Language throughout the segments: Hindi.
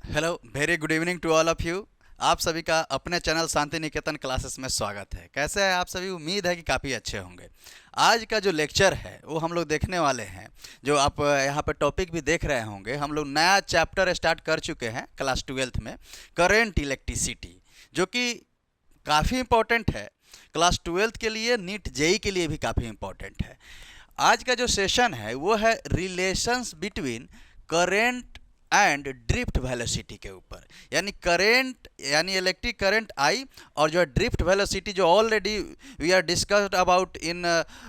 Hello, very good evening to all of you. आप सभी का अपने चैनल शांति निकेतन क्लासेस में स्वागत है। कैसे हैं आप सभी? उम्मीद है कि काफ़ी अच्छे होंगे। आज का जो लेक्चर है वो हम लोग देखने वाले हैं। जो आप यहाँ पर टॉपिक भी देख रहे होंगे, हम लोग नया चैप्टर स्टार्ट कर चुके हैं क्लास 12th में, करेंट इलेक्ट्रिसिटी, जो कि काफ़ी इम्पोर्टेंट है। क्लास 12th के लिए, नीट जेई के लिए भी काफ़ी इम्पोर्टेंट है। आज का जो सेशन है वो है relations between current and drift velocity के ऊपर। यानी करेंट, यानी इलेक्ट्रिक करंट आई, और जो है ड्रिफ्ट वेलोसिटी, जो already we are discussed about in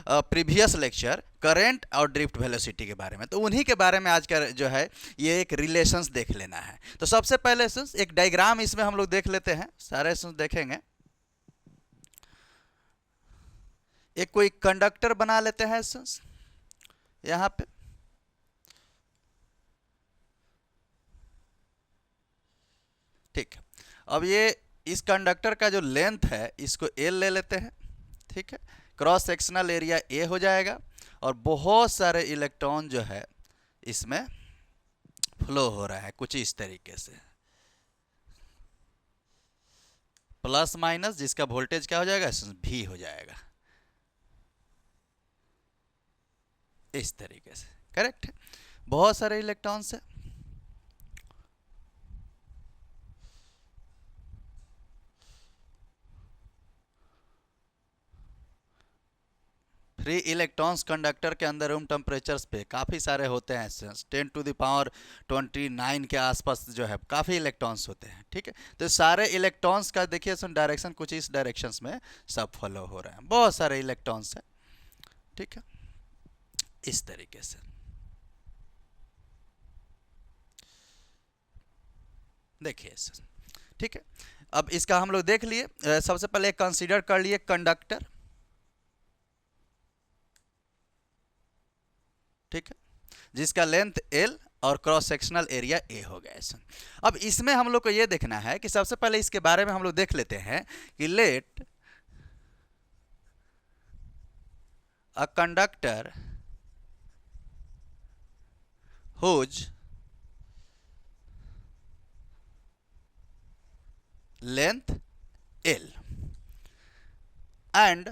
previous lecture, current और ड्रिफ्ट वेलोसिटी के बारे में। तो उन्हीं के बारे में आज का जो है ये एक रिलेशंस देख लेना है। तो सबसे पहले एक डायग्राम इसमें हम लोग देख लेते हैं, सारे देखेंगे। एक कोई कंडक्टर बना लेते हैं यहाँ पे। ठीक है, अब ये इस कंडक्टर का जो लेंथ है इसको एल ले लेते हैं। ठीक है, क्रॉस सेक्शनल एरिया ए हो जाएगा, और बहुत सारे इलेक्ट्रॉन जो है इसमें फ्लो हो रहा है कुछ इस तरीके से, प्लस माइनस, जिसका वोल्टेज क्या हो जाएगा, भी हो जाएगा इस तरीके से। करेक्ट है, बहुत सारे इलेक्ट्रॉन्स है। फ्री इलेक्ट्रॉन्स कंडक्टर के अंदर रूम टेम्परेचर्स पे काफ़ी सारे होते हैं। 10⁻29 के आसपास जो है काफ़ी इलेक्ट्रॉन्स होते हैं। ठीक है, तो सारे इलेक्ट्रॉन्स का देखिए डायरेक्शन कुछ इस डायरेक्शंस में सब फॉलो हो रहे हैं, बहुत सारे इलेक्ट्रॉन्स हैं। ठीक है, इस तरीके से देखिए। ठीक है, अब इसका हम लोग देख लिए। सबसे पहले कंसीडर कर लिए कंडक्टर। ठीक है, जिसका लेंथ एल और क्रॉस सेक्शनल एरिया ए हो गया ऐसा। अब इसमें हम लोग को ये देखना है कि सबसे पहले इसके बारे में हम लोग देख लेते हैं कि let a conductor whose length L and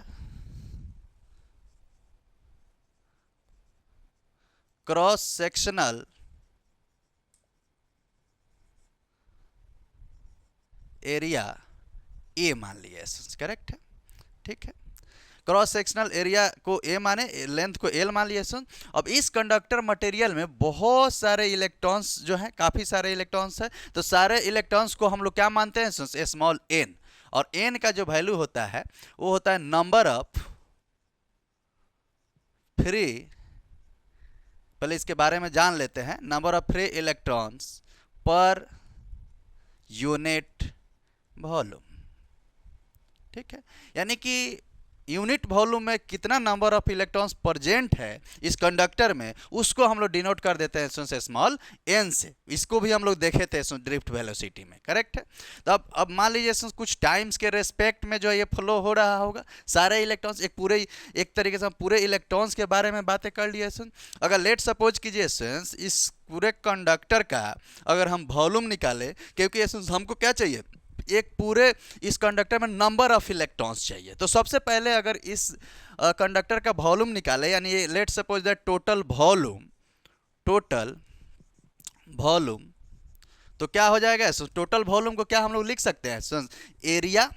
cross sectional area A मान लिया। करेक्ट है। ठीक है, क्रॉस सेक्शनल एरिया को ए माने, लेंथ को एल मान लिया सुन। अब इस कंडक्टर मटेरियल में बहुत सारे इलेक्ट्रॉन्स जो हैं, काफ़ी सारे इलेक्ट्रॉन्स हैं। तो सारे इलेक्ट्रॉन्स को हम लोग क्या मानते हैं, स्मॉल एन। और एन का जो वैल्यू होता है वो होता है नंबर ऑफ फ्री, पहले इसके बारे में जान लेते हैं, number of free electrons per unit volume. ठीक है, यानी कि यूनिट वॉल्यूम में कितना नंबर ऑफ इलेक्ट्रॉन्स प्रेजेंट है इस कंडक्टर में, उसको हम लोग डिनोट कर देते हैं स्मॉल एन से। इसको भी हम लोग देखे थे ड्रिफ्ट वेलोसिटी में। करेक्ट है, तो अब मान लीजिए कुछ टाइम्स के रेस्पेक्ट में जो है ये फ्लो हो रहा होगा, सारे इलेक्ट्रॉन्स एक तरीके से हम पूरे इलेक्ट्रॉन्स के बारे में बातें कर लिए। अगर लेट सपोज कीजिए इस पूरे कंडक्टर का अगर हम वॉल्यूम निकाले, क्योंकि हमको क्या चाहिए, एक पूरे इस कंडक्टर में नंबर ऑफ इलेक्ट्रॉन्स चाहिए। तो सबसे पहले अगर इस कंडक्टर का वॉल्यूम निकाले, यानी ये let suppose that total volume, तो क्या हो जाएगा, टोटल वॉल्यूम को क्या हम लोग लिख सकते हैं, area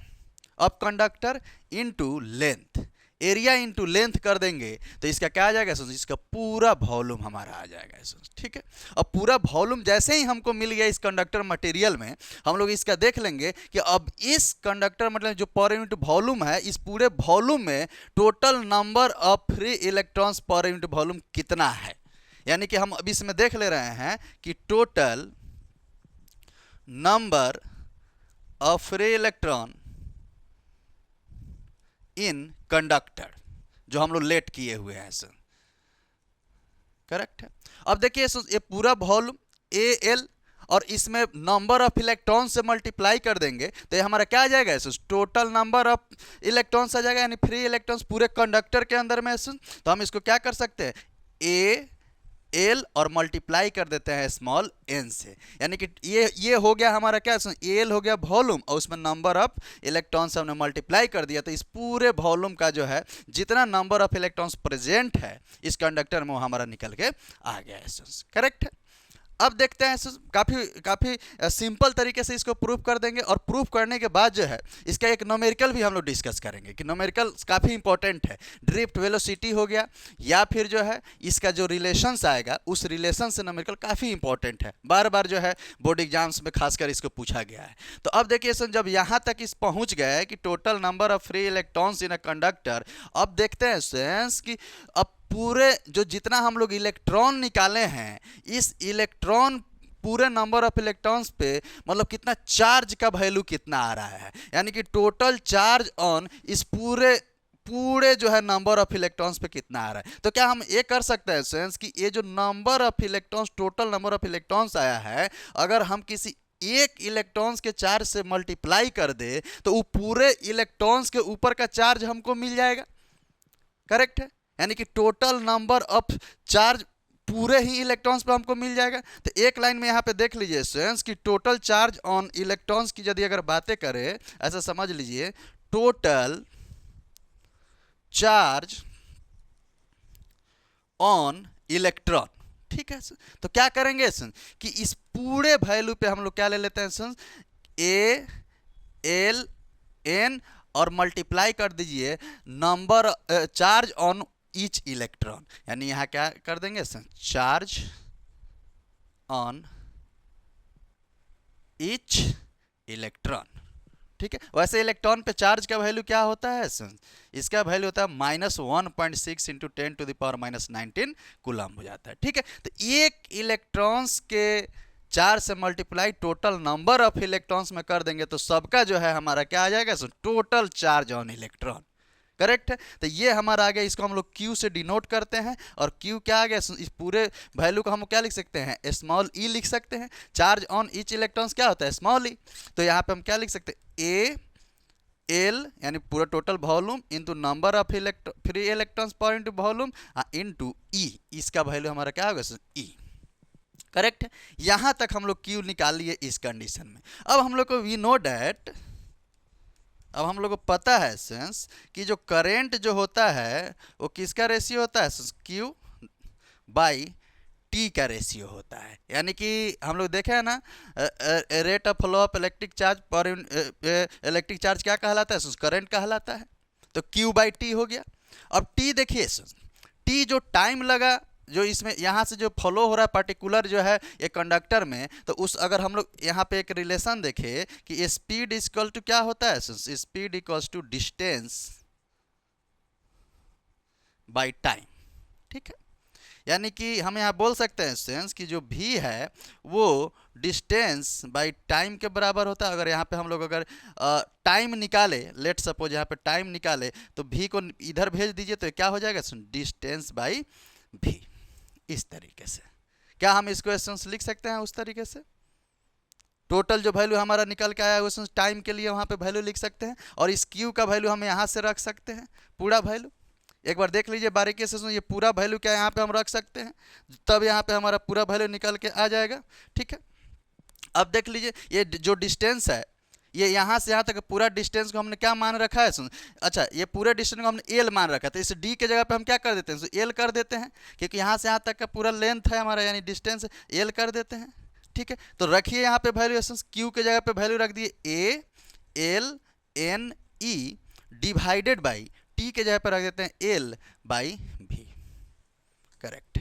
of conductor into length. Area into length कर देंगे तो इसका क्या आ जाएगा, इसका पूरा वॉल्यूम हमारा आ जाएगा। ठीक है, अब पूरा वॉल्यूम जैसे ही हमको मिल गया इस कंडक्टर मटेरियल में, हम लोग इसका देख लेंगे कि अब इस कंडक्टर मतलब जो पर यूनिट वॉल्यूम है, इस पूरे वॉल्यूम में total number of free electrons per unit volume कितना है। यानी कि हम अब इसमें देख ले रहे हैं कि total number of free electron in conductor जो हम लोग लेट किए हुए हैं सर। करेक्ट है, अब देखिए ये पूरा वॉल्यूम ए एल, और इसमें नंबर ऑफ इलेक्ट्रॉन से मल्टीप्लाई कर देंगे तो ये हमारा क्या आ जाएगा, टोटल नंबर ऑफ इलेक्ट्रॉन्स आ जाएगा, यानी फ्री इलेक्ट्रॉन्स पूरे कंडक्टर के अंदर में। तो हम इसको क्या कर सकते हैं, ए एल और मल्टीप्लाई कर देते हैं स्मॉल एन से, यानी कि ये हो गया हमारा क्या, एल हो गया वॉल्यूम और उसमें नंबर ऑफ इलेक्ट्रॉन्स हमने मल्टीप्लाई कर दिया, तो इस पूरे वॉल्यूम का जो है जितना नंबर ऑफ इलेक्ट्रॉन्स प्रेजेंट है इस कंडक्टर में वो हमारा निकल के आ गया है। करेक्ट है। अब देखते हैं काफ़ी सिंपल तरीके से इसको प्रूफ कर देंगे, और प्रूफ करने के बाद जो है इसका एक न्यूमेरिकल भी हम लोग डिस्कस करेंगे कि न्यूमेरिकल काफ़ी इंपॉर्टेंट है। ड्रिफ्ट वेलोसिटी हो गया, या फिर जो है इसका जो रिलेशंस आएगा उस रिलेशन से न्यूमेरिकल काफ़ी इंपॉर्टेंट है, बार बार जो है बोर्ड एग्जाम्स में खासकर इसको पूछा गया है। तो अब देखिए सर, जब यहाँ तक इस पहुँच गए कि total number of free electrons in a conductor, अब देखते हैं सेंस कि अब पूरे जो जितना हम लोग इलेक्ट्रॉन निकाले हैं, इस इलेक्ट्रॉन पूरे नंबर ऑफ इलेक्ट्रॉन्स पे मतलब कितना चार्ज का वैल्यू कितना आ रहा है, यानी कि टोटल चार्ज ऑन इस पूरे जो है नंबर ऑफ इलेक्ट्रॉन्स पे कितना आ रहा है। तो क्या हम ये कर सकते हैं सेंस कि ये जो number of electrons, total number of electrons आया है, अगर हम किसी एक इलेक्ट्रॉन्स के चार्ज से मल्टीप्लाई कर दे तो वो पूरे इलेक्ट्रॉन्स के ऊपर का चार्ज हमको मिल जाएगा। करेक्ट है, यानी कि टोटल नंबर ऑफ चार्ज पूरे ही इलेक्ट्रॉन्स पे हमको मिल जाएगा। तो एक लाइन में यहाँ पे देख लीजिए स्टूडेंट्स कि टोटल चार्ज ऑन इलेक्ट्रॉन्स की यदि अगर बातें करें, ऐसा समझ लीजिए टोटल चार्ज ऑन इलेक्ट्रॉन। ठीक है, तो क्या करेंगे कि इस पूरे वैल्यू पे हम लोग क्या ले लेते हैं, ए एल एन और मल्टीप्लाई कर दीजिए number charge on each electron, यानी यहां क्या कर देंगे चार्ज ऑन ईच इलेक्ट्रॉन। ठीक है, वैसे इलेक्ट्रॉन पे चार्ज का वैल्यू क्या होता है, इसका वैल्यू होता है -1.6 इंटू 10⁻⁻19 कूलम हो जाता है। ठीक है, तो एक इलेक्ट्रॉन्स के चार्ज से multiply total number of electrons में कर देंगे तो सबका जो है हमारा क्या आ जाएगा, total charge on electron. Correct है, तो ये हमारा आ गया, इसको हम लोग Q से डिनोट करते हैं, और Q क्या आ गया, इस पूरे वैल्यू को हम क्या लिख सकते हैं, स्मॉल e लिख सकते हैं। चार्ज ऑन ईच इलेक्ट्रॉन्स क्या होता है, स्मॉल e। तो यहाँ पे हम क्या लिख सकते हैं, ए एल यानी पूरा total volume into number of free electrons पर इंटू वॉल्यूम इंटू ई, इसका वैल्यू हमारा क्या होगा, ई। करेक्ट है, यहाँ तक हम लोग Q निकाल लिए इस कंडीशन में। अब हम लोग को वी नो डैट, अब हम लोग को पता है सेंस कि जो करंट जो होता है वो किसका रेशियो होता है, Q बाई टी का रेशियो होता है। यानी कि हम लोग देखे हैं ना, rate of flow of electric charge पर इलेक्ट्रिक चार्ज क्या कहलाता है, करंट कहलाता है। तो Q बाई टी हो गया। अब टी देखिए, टी जो टाइम लगा जो इसमें यहाँ से जो फ्लो हो रहा है पर्टिकुलर जो है ये कंडक्टर में, तो उस अगर हम लोग यहाँ पे एक रिलेशन देखें कि स्पीड इक्वल टू क्या होता है, speed equals to distance by time. ठीक है, यानी कि हम यहाँ बोल सकते हैं सेंस कि जो v है वो डिस्टेंस बाय टाइम के बराबर होता है। अगर यहाँ पे हम लोग अगर टाइम निकाले, लेट सपोज यहाँ पे टाइम निकाले तो v को इधर भेज दीजिए तो क्या हो जाएगा, डिस्टेंस बाय v। इस तरीके से क्या हम इस क्वेश्चन लिख सकते हैं, उस तरीके से टोटल जो वैल्यू हमारा निकल के आया है उस टाइम के लिए वहाँ पे वैल्यू लिख सकते हैं, और इस Q का वैल्यू हम यहाँ से रख सकते हैं पूरा वैल्यू। एक बार देख लीजिए बारीकी से, ये पूरा वैल्यू क्या यहाँ पे हम रख सकते हैं, तब यहाँ पे हमारा पूरा वैल्यू निकल के आ जाएगा। ठीक है, अब देख लीजिए ये जो डिस्टेंस है, ये यहाँ से यहाँ तक पूरा डिस्टेंस को हमने क्या मान रखा है, अच्छा ये पूरे डिस्टेंस को हमने एल मान रखा है, तो इस डी के जगह पे हम क्या कर देते हैं, एल कर देते हैं, क्योंकि यहाँ से यहाँ तक का पूरा लेंथ है हमारा यानी डिस्टेंस, एल कर देते हैं। ठीक है, तो रखिए यहाँ पे वैल्यू, क्यू के जगह पे वैल्यू रख दिए A L N E divided by T के जगह पे रख देते हैं एल बाई भी। करेक्ट,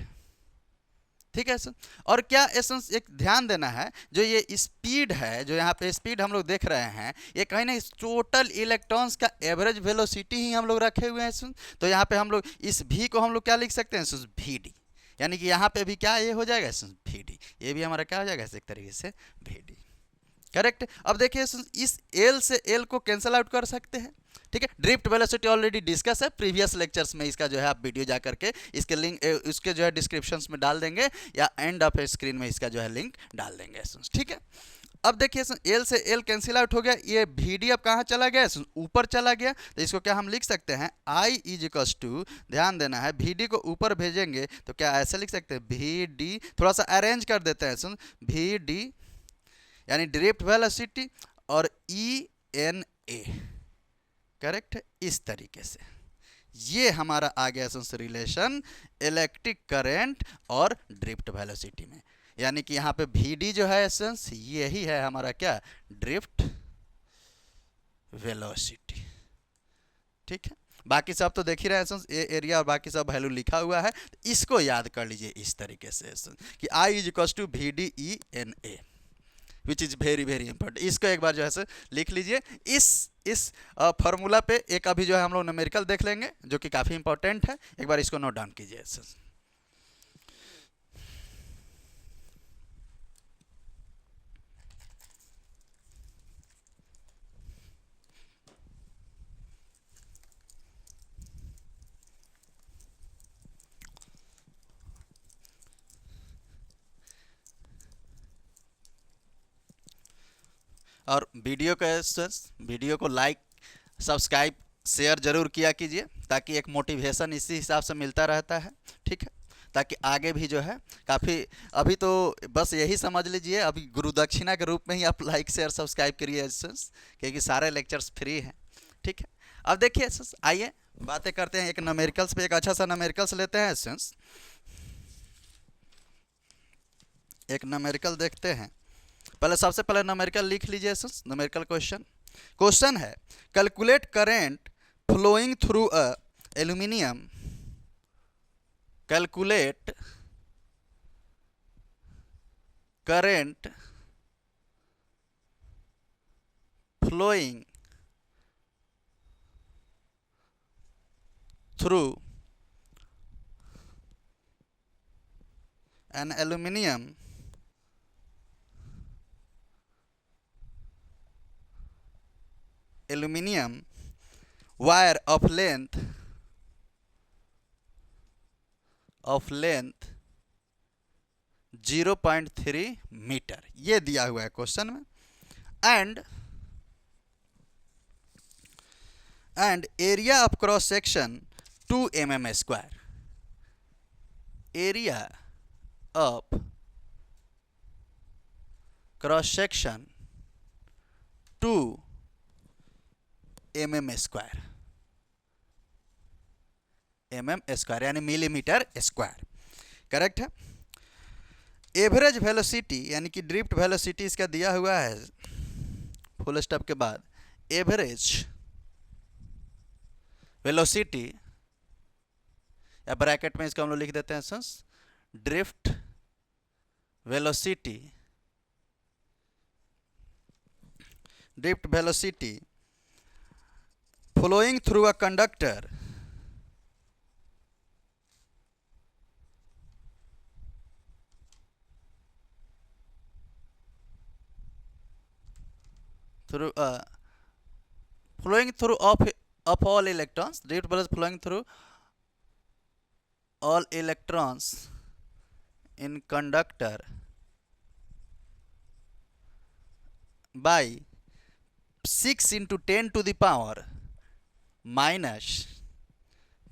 ठीक है सर। और क्या एसेंस एक ध्यान देना है, जो ये स्पीड है, जो यहाँ पे स्पीड हम लोग देख रहे हैं, ये कहीं ना टोटल इलेक्ट्रॉन्स का एवरेज वेलोसिटी ही हम लोग रखे हुए हैं सुन। तो यहाँ पे हम लोग इस v को हम लोग क्या लिख सकते हैं, वी डी, यानी कि यहाँ पे भी क्या ये हो जाएगा वी डी, ये भी हमारा क्या हो जाएगा एक तरीके से वी डी। करेक्ट, अब देखिए इस एल से एल को कैंसिल आउट कर सकते हैं। ठीक है, ड्रिफ्ट वेलोसिटी ऑलरेडी डिस्कस है प्रीवियस लेक्चर्स में, इसका जो है आप वीडियो जा करके इसके लिंक उसके जो है डिस्क्रिप्शंस में डाल देंगे या एंड ऑफ स्क्रीन में इसका जो है लिंक डाल देंगे। ठीक है, अब देखिए एल से एल कैंसिल आउट हो गया, ये वी डी अब कहाँ चला गया, ऊपर चला गया। तो इसको क्या हम लिख सकते हैं, आई इज इक्वल्स टू, ध्यान देना है, वी डी को ऊपर भेजेंगे तो क्या ऐसे लिख सकते हैं, वी डी, थोड़ा सा अरेंज कर देते हैं, सुन, वी डी यानी ड्रिफ्ट वेलोसिटी और ई एन ए, करेक्ट है, इस तरीके से ये हमारा आ गया रिलेशन इलेक्ट्रिक करंट और ड्रिफ्ट वेलोसिटी में। यानी कि यहाँ पे वी डी जो है एसेंस यही है हमारा क्या, ड्रिफ्ट वेलोसिटी। ठीक है, बाकी सब तो देख ही रहे हैं ए एरिया और बाकी सब वैल्यू लिखा हुआ है, तो इसको याद कर लीजिए इस तरीके से कि I is equal to V D E N A, which is very very important. इसको एक बार जो है लिख लीजिए। इस फॉर्मूला पे एक अभी जो है हम लोग न्यूमेरिकल देख लेंगे जो कि काफ़ी इंपॉर्टेंट है, एक बार इसको नोट डाउन कीजिए। और वीडियो को लाइक सब्सक्राइब शेयर जरूर किया कीजिए, ताकि एक मोटिवेशन इसी हिसाब से मिलता रहता है। ठीक है, ताकि आगे भी जो है काफ़ी, अभी तो बस यही समझ लीजिए अभी गुरु दक्षिणा के रूप में ही आप लाइक शेयर सब्सक्राइब करिए, क्योंकि सारे लेक्चर्स फ्री हैं। ठीक है, अब देखिए आइए बातें करते हैं एक न्यूमेरिकल्स पे, एक अच्छा सा न्यूमेरिकल्स लेते हैं एसेंस, एक न्यूमेरिकल देखते हैं। पहले सबसे पहले न्यूमेरिकल लिख लीजिए, न्यूमेरिकल क्वेश्चन है calculate current flowing through a aluminium, calculate current flowing through an aluminum wire of length 0.3 metre, ये दिया हुआ है क्वेश्चन में। And area of cross section 2 mm square, area of cross section 2 mm square, यानी मिलीमीटर स्क्वायर, करेक्ट है। एवरेज वेलोसिटी यानी कि ड्रिफ्ट वेलोसिटी इसका दिया हुआ है फुल स्टॉप के बाद, एवरेज वेलोसिटी या ब्रैकेट में इसको हम लोग लिख देते हैं drift velocity, flowing through a conductor flowing through of all electrons, drift velocity flowing through all electrons in conductor by 6 into 10 to the power minus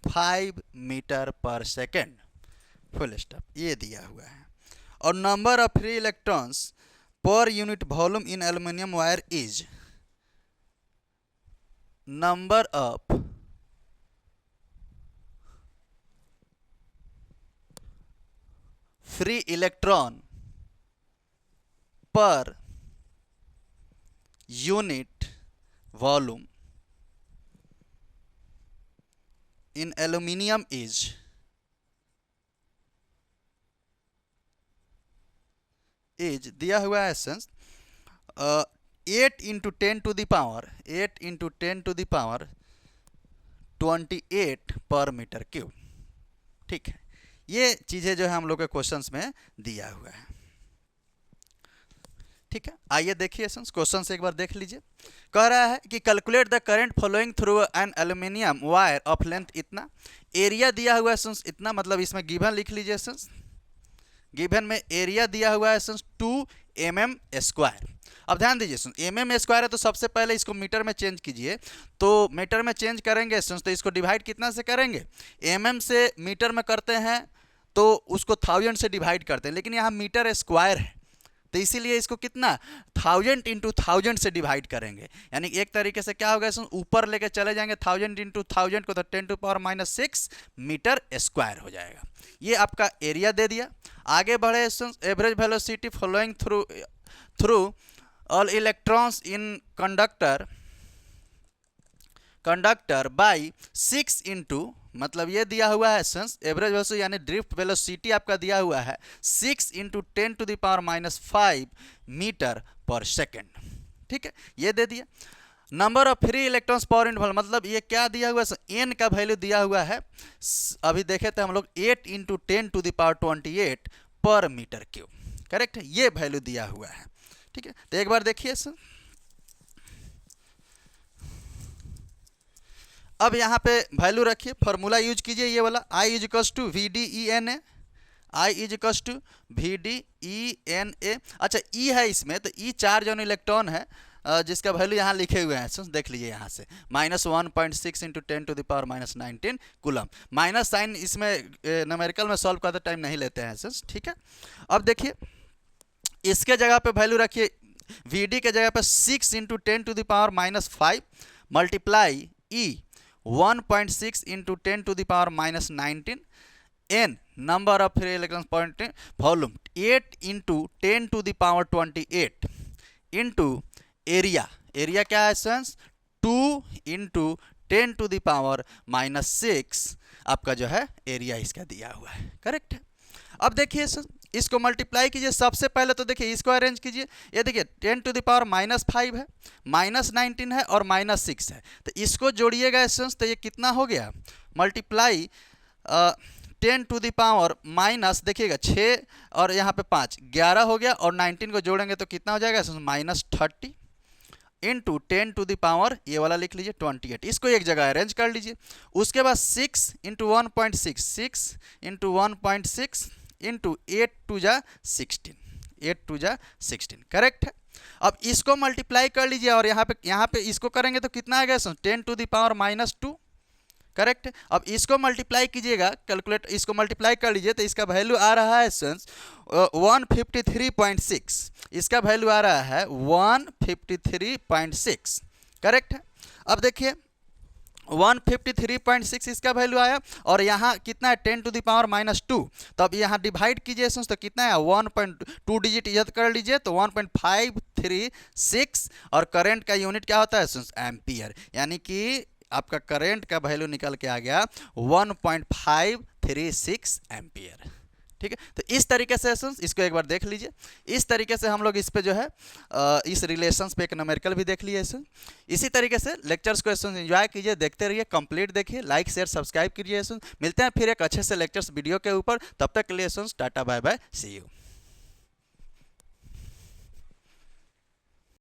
5 metre पर सेकेंड, फुल स्टॉप, ये दिया हुआ है। और number of free electrons per unit volume in aluminium wire is, number of free electron per unit volume in aluminium is दिया हुआ है essence 8 into 10 to the power 28 पर मीटर क्यूब। ठीक है, ये चीज़ें जो है हम लोग के क्वेश्चंस में दिया हुआ है। ठीक है, आइए देखिए क्वेश्चन से एक बार देख लीजिए। कह रहा है कि calculate the current flowing through an aluminium wire of length इतना, एरिया दिया हुआ है इतना, मतलब इसमें गिवन लिख लीजिए गिवन में एरिया दिया हुआ है 2 mm²। अब ध्यान दीजिए सुन, mm² है तो सबसे पहले इसको मीटर में चेंज कीजिए। तो मीटर में चेंज करेंगे सुन, तो इसको डिवाइड कितना से करेंगे, mm से मीटर में करते हैं तो उसको 1000 से डिवाइड करते हैं, लेकिन यहाँ मीटर स्क्वायर है तो इसीलिए इसको कितना 1000 इंटू 1000 से डिवाइड करेंगे। यानी एक तरीके से क्या होगा, ऊपर लेके चले जाएंगे 1000 इंटू 1000 को, तो 10⁻⁻6 मीटर स्क्वायर हो जाएगा। ये आपका एरिया दे दिया। आगे बढ़े, average velocity flowing through all electrons in conductor by 6 into, मतलब ये दिया हुआ है एवरेज वेलोसिटी यानी ड्रिफ्ट वेलोसिटी आपका दिया हुआ है 6 इंटू 10⁻⁵ मीटर पर सेकेंड। ठीक है, ये दे दिया। नंबर ऑफ फ्री इलेक्ट्रॉन्स पर इंटरवल, मतलब ये क्या दिया हुआ है, एन का वैल्यू दिया हुआ है, अभी देखे थे हम लोग 8 इंटू 10⁻28 पर मीटर क्यूब। करेक्ट है, ये वैल्यू दिया हुआ है। ठीक है, तो एक बार देखिए सर, अब यहाँ पे वैल्यू रखिए, फॉर्मूला यूज कीजिए ये वाला, I = VDENA, I = VDENA। अच्छा, E है इसमें, तो E चार्ज ऑन इलेक्ट्रॉन है जिसका वैल्यू यहाँ लिखे हुए हैं, देख लीजिए यहाँ से -1.6 इंटू 10⁻⁻19 कूलम। माइनस साइन इसमें न्यूमेरिकल में सॉल्व करते टाइम नहीं लेते हैं। ठीक है, अब देखिए इसके जगह पे वैल्यू रखिए, VD के जगह पे 6 into 10⁻⁻5 multiply E 1.6 into 10⁻⁻19 n number of free electrons point volume 8 into 10⁻28 into area क्या है सेंस 2 इंटू 10⁻⁻6 आपका जो है एरिया इसका दिया हुआ है। करेक्ट है। अब देखिए इसको मल्टीप्लाई कीजिए। सबसे पहले तो देखिए इसको अरेंज कीजिए, ये देखिए 10⁻⁻5 है, -19 है और -6 है, तो इसको जोड़िएगा एसेंस, तो ये कितना हो गया, मल्टीप्लाई 10⁻⁻, देखिएगा 6 और यहाँ पे 5 11 हो गया, और 19 को जोड़ेंगे तो कितना हो जाएगा -30 इंटू 10⁻, ये वाला लिख लीजिए 28। इसको एक जगह अरेंज कर लीजिए। उसके बाद 6 इंटू 1.6, 6 इंटू 1.6 इंटू 8 2 जा 16, 8 2 जा 16। करेक्ट है। अब इसको मल्टीप्लाई कर लीजिए और यहाँ पे इसको करेंगे तो कितना आएगा 10⁻⁻2। करेक्ट है। अब इसको मल्टीप्लाई कीजिएगा, कैलकुलेट इसको मल्टीप्लाई कर लीजिए तो इसका वैल्यू आ रहा है 153.6, इसका वैल्यू आ रहा है 153.6। करेक्ट है। अब देखिए 153.6 इसका वैल्यू आया, और यहाँ कितना है 10⁻⁻2, तो अब यहाँ डिवाइड कीजिए तो कितना है 1.2 डिजिट याद कर लीजिए, तो 1.536, और करंट का यूनिट क्या होता है एम्पियर, यानी कि आपका करंट का वैल्यू निकल के आ गया 1.536 एम्पियर। ठीक है, तो इस तरीके से इसको एक बार देख लीजिए। इस तरीके से हम लोग इस पे जो है इस रिलेशंस पे एक न्यूमेरिकल भी देख लिए। इसी तरीके से लेक्चर्स को एंजॉय कीजिए, देखते रहिए, कंप्लीट देखिए, लाइक शेयर सब्सक्राइब कीजिए। मिलते हैं फिर एक अच्छे से लेक्चर्स वीडियो के ऊपर, तब तक के लिए tata bye bye, see you.